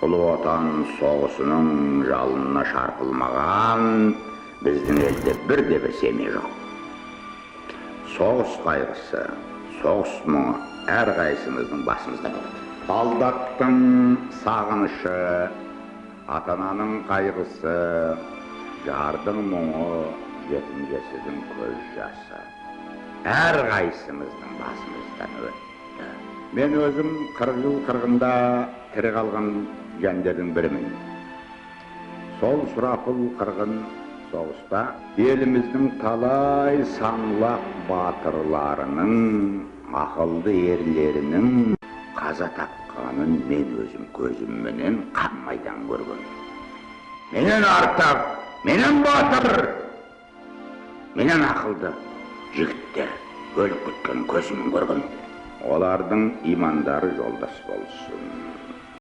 Ұлы Отан соғысының жалынына шарпылмаған біздің елде бірде бір семей жоқ. Соғыс қайғысы, соғыс мұңы әрқайсымыздың басымызда болады. Солдаттың сағынышы, ата-ананың қайғысы, жардың мұңы, жетім жесірдің көз жасы әрқайсымыздың басымыздан өтті. Мен өзім 40 жыл қырғында тірі қалған жандардың бірімін. Сол сұрапыл қырғын соғыста еліміздің талай саңлақ батырларының, ақылды ерлерінің қаза тапқанын мен өзім көзімменен қан майдан көрген. Менен артық, менен батыр, менен ақылды жігіттер өліп кеткен көзіммен көрген. Олардың имандары жолдас болсын.